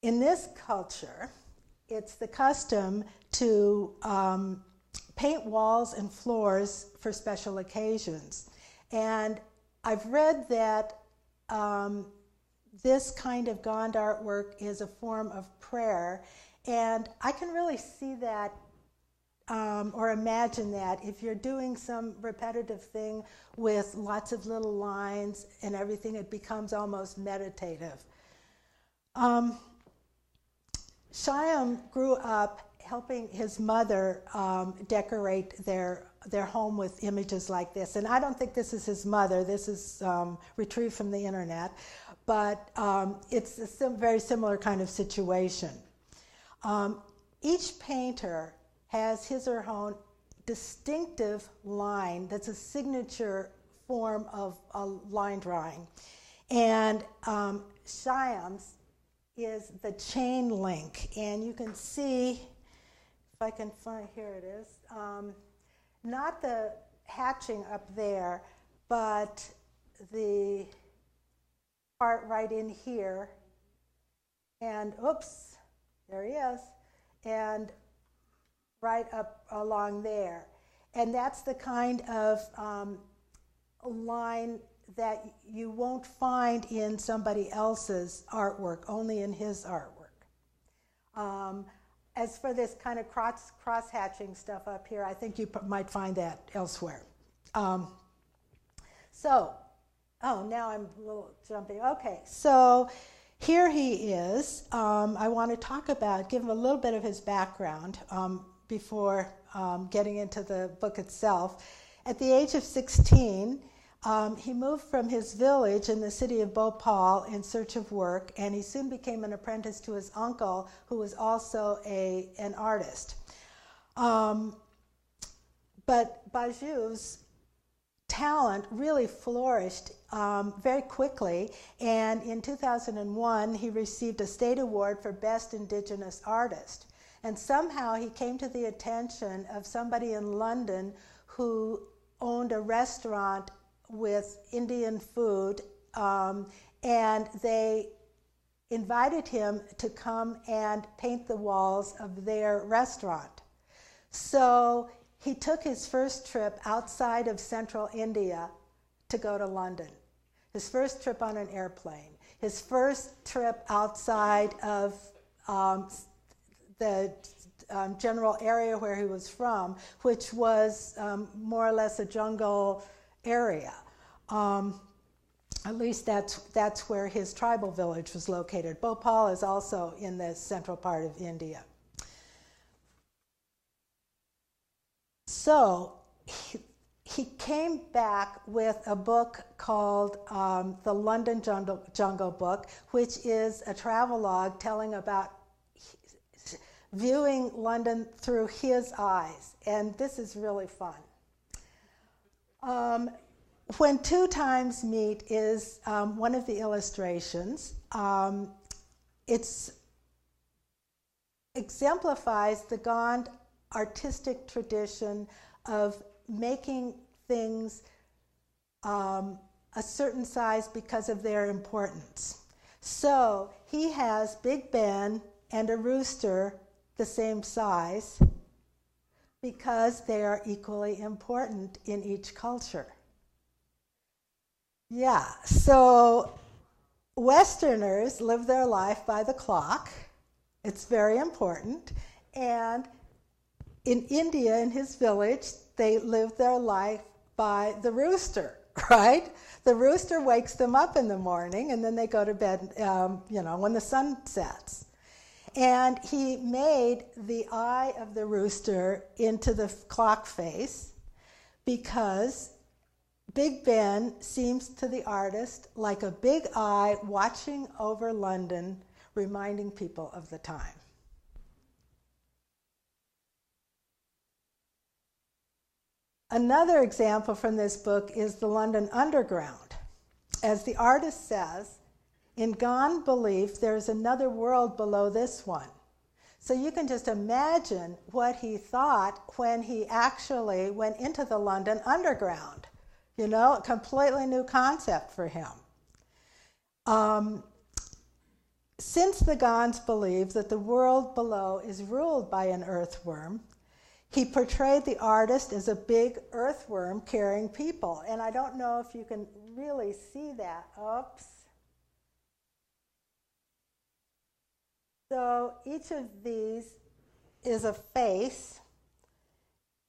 In this culture, it's the custom to paint walls and floors for special occasions. And I've read that this kind of Gond artwork is a form of prayer, and I can really see that or imagine that if you're doing some repetitive thing with lots of little lines and everything, it becomes almost meditative. Shyam grew up helping his mother decorate their home with images like this. And I don't think this is his mother. This is retrieved from the internet. But it's a very similar kind of situation. Each painter has his or her own distinctive line that's a signature form of a line drawing. And Shyam's is the chain link. And you can see, if I can find, here it is, not the hatching up there, but the part right in here. And oops, there he is. And right up along there. And that's the kind of line that you won't find in somebody else's artwork, only in his artwork. As for this kind of cross-hatching stuff up here, I think you might find that elsewhere. Now I'm a little jumping. Okay, so here he is. I want to talk about, give him a little bit of his background before getting into the book itself. At the age of 16, he moved from his village in the city of Bhopal in search of work, and he soon became an apprentice to his uncle, who was also an artist. But Baju's talent really flourished very quickly, and in 2001 he received a state award for Best Indigenous Artist. And somehow he came to the attention of somebody in London who owned a restaurant with Indian food, and they invited him to come and paint the walls of their restaurant. So he took his first trip outside of central India to go to London. His first trip on an airplane. His first trip outside of the general area where he was from, which was more or less a jungle area. At least that's where his tribal village was located. Bhopal is also in the central part of India. So he came back with a book called The London Jungle Book, which is a travelogue telling about viewing London through his eyes. And this is really fun. When Two Times Meet is one of the illustrations. It exemplifies the Gond artistic tradition of making things a certain size because of their importance. So he has Big Ben and a rooster the same size because they are equally important in each culture. Yeah, so Westerners live their life by the clock. It's very important. And in India, in his village, they live their life by the rooster, right? The rooster wakes them up in the morning, and then they go to bed, when the sun sets. And he made the eye of the rooster into the clock face because Big Ben seems to the artist like a big eye watching over London, reminding people of the time. Another example from this book is the London Underground. As the artist says, in Gond belief, there is another world below this one. So you can just imagine what he thought when he actually went into the London Underground. A completely new concept for him. since the Gons believe that the world below is ruled by an earthworm, he portrayed the artist as a big earthworm carrying people. And I don't know if you can really see that. Oops. So each of these is a face,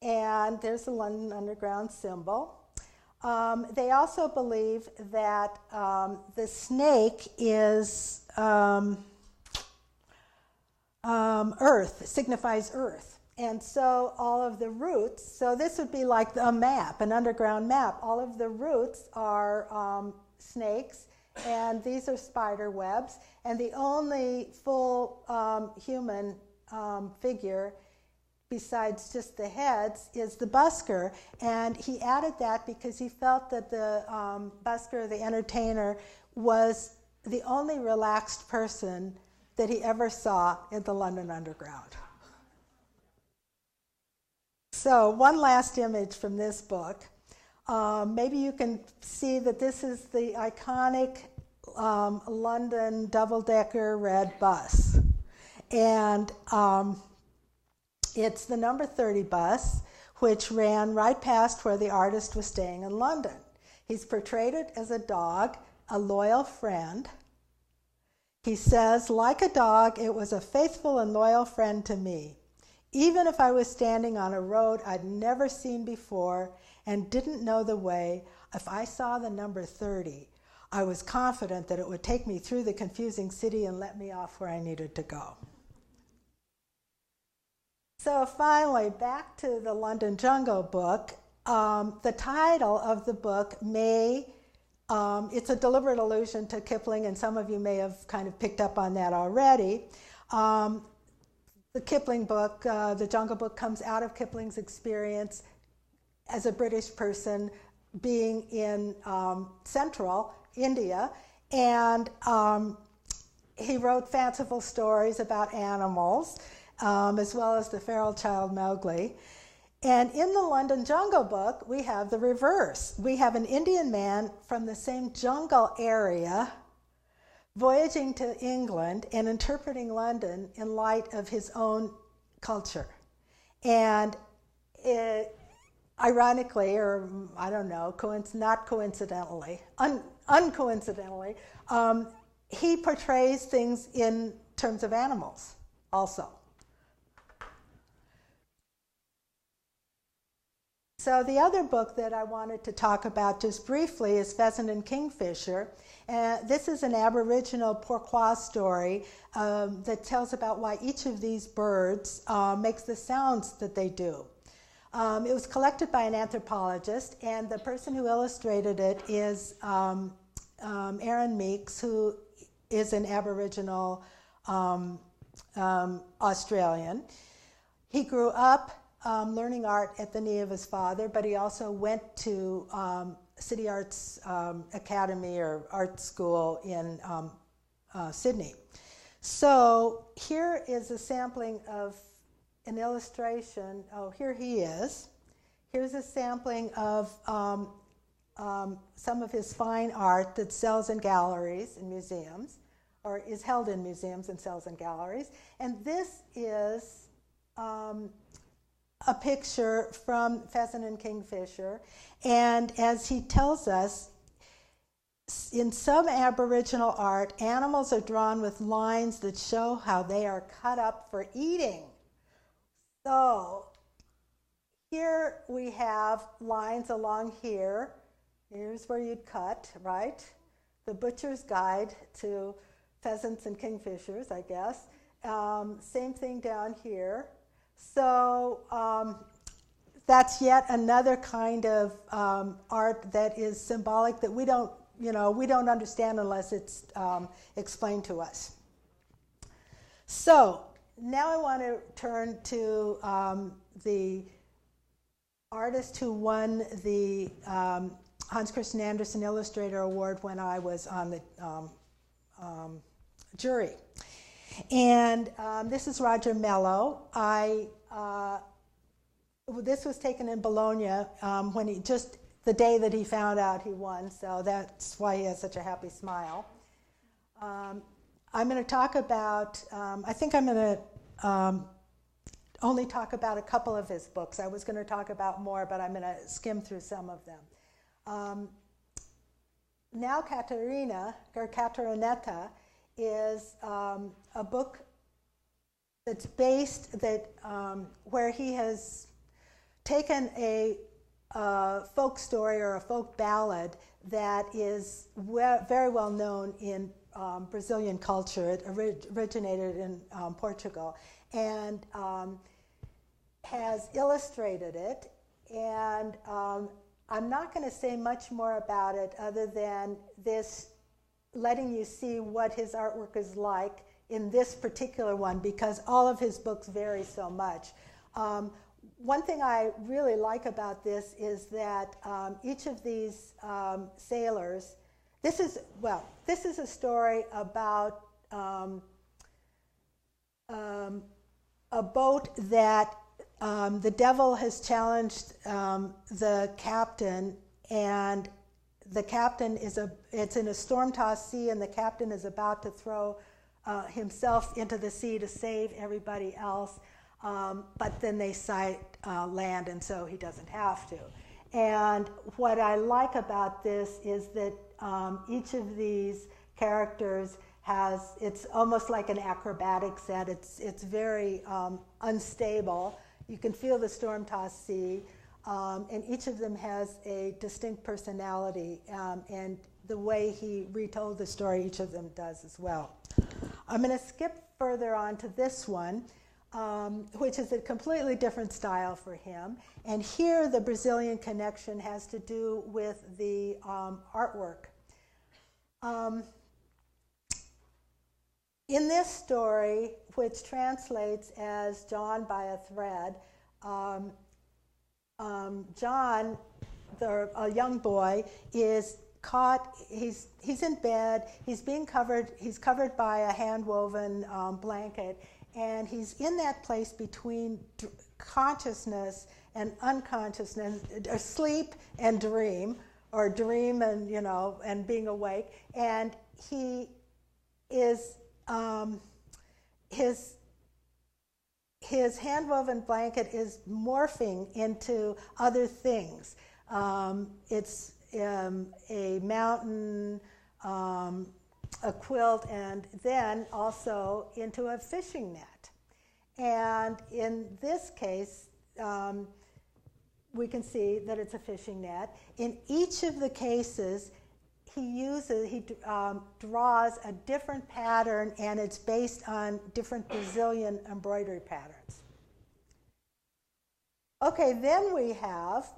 and there's the London Underground symbol. They also believe that the snake is earth, signifies earth. And so all of the roots, so this would be like a map, an underground map. All of the roots are snakes, and these are spider webs. And the only full human figure besides just the heads is the busker, and he added that because he felt that the busker, the entertainer, was the only relaxed person that he ever saw in the London Underground. So one last image from this book. Maybe you can see that this is the iconic London double-decker red bus, and it's the number 30 bus, which ran right past where the artist was staying in London. He's portrayed it as a dog, a loyal friend. He says, like a dog, it was a faithful and loyal friend to me. Even if I was standing on a road I'd never seen before and didn't know the way, if I saw the number 30, I was confident that it would take me through the confusing city and let me off where I needed to go. So finally, back to the London Jungle Book. The title of the book it's a deliberate allusion to Kipling, and some of you may have kind of picked up on that already. The Kipling book, the Jungle Book, comes out of Kipling's experience as a British person being in central India, and he wrote fanciful stories about animals, as well as the feral child Mowgli. And in the London Jungle Book, we have the reverse. We have an Indian man from the same jungle area voyaging to England and interpreting London in light of his own culture. And ironically, or I don't know, not coincidentally, uncoincidentally, he portrays things in terms of animals also. So the other book that I wanted to talk about just briefly is Pheasant and Kingfisher. This is an Aboriginal Pourquoi story that tells about why each of these birds makes the sounds that they do. It was collected by an anthropologist, and the person who illustrated it is Aaron Meeks, who is an Aboriginal Australian. He grew up learning art at the knee of his father, but he also went to City Arts Academy or art school in Sydney. So here is a sampling of an illustration. Oh, here he is. Here's a sampling of some of his fine art that sells in galleries and museums, or is held in museums and sells in galleries. And this is a picture from Pheasant and Kingfisher, and as he tells us, in some Aboriginal art, animals are drawn with lines that show how they are cut up for eating. So here we have lines along here. Here's where you'd cut, right? The Butcher's Guide to Pheasants and Kingfishers, I guess. Same thing down here. So that's yet another kind of art that is symbolic that we don't understand unless it's explained to us. So now I want to turn to the artist who won the Hans Christian Andersen Illustrator Award when I was on the jury. And this is Roger Mello. This was taken in Bologna when the day that he found out he won, so that's why he has such a happy smile. I'm going to talk about, I think I'm going to only talk about a couple of his books. I was going to talk about more, but I'm going to skim through some of them. Now Caterina, or Caterinetta, is a book that's based, where he has taken a folk story or a folk ballad that is very well known in Brazilian culture. It originated in Portugal, and has illustrated it. And I'm not going to say much more about it other than this, letting you see what his artwork is like in this particular one, because all of his books vary so much. One thing I really like about this is that each of these sailors, this is a story about a boat that the devil has challenged the captain, and the captain it's in a storm-tossed sea, and the captain is about to throw himself into the sea to save everybody else, but then they sight land, and so he doesn't have to. And what I like about this is that each of these characters it's almost like an acrobatic set. It's very unstable. You can feel the storm-tossed sea, and each of them has a distinct personality, and the way he retold the story, each of them does as well. I'm going to skip further on to this one, which is a completely different style for him. And here the Brazilian connection has to do with the artwork. In this story, which translates as John by a Thread, John, a young boy, is caught. He's in bed. He's covered by a hand-woven blanket, and he's in that place between consciousness and unconsciousness, or sleep and dream, or dream and and being awake. And he is his hand-woven blanket is morphing into other things. It's a mountain, a quilt, and then also into a fishing net. And in this case, we can see that it's a fishing net. In each of the cases, he draws a different pattern, and it's based on different Brazilian embroidery patterns. Okay, then we have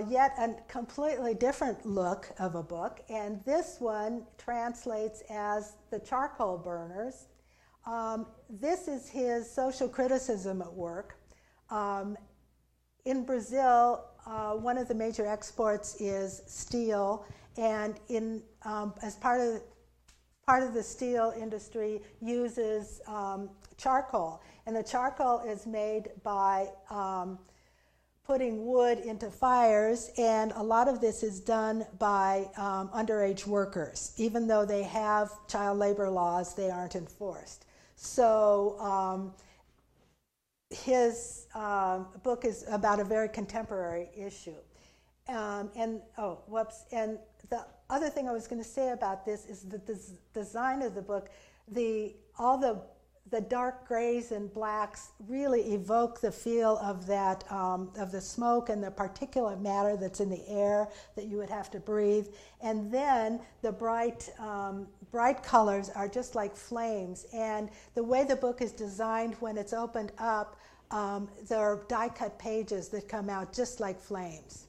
yet a completely different look of a book, and this one translates as The Charcoal Burners. This is his social criticism at work. In Brazil, one of the major exports is steel, and as part of the steel industry uses charcoal, and the charcoal is made by putting wood into fires, and a lot of this is done by underage workers. Even though they have child labor laws, they aren't enforced. So his book is about a very contemporary issue. And the other thing I was going to say about this is that the design of the book, all the dark grays and blacks really evoke the feel of that of the smoke and the particulate matter that's in the air that you would have to breathe. And then the bright colors are just like flames. And the way the book is designed, when it's opened up, there are die-cut pages that come out just like flames.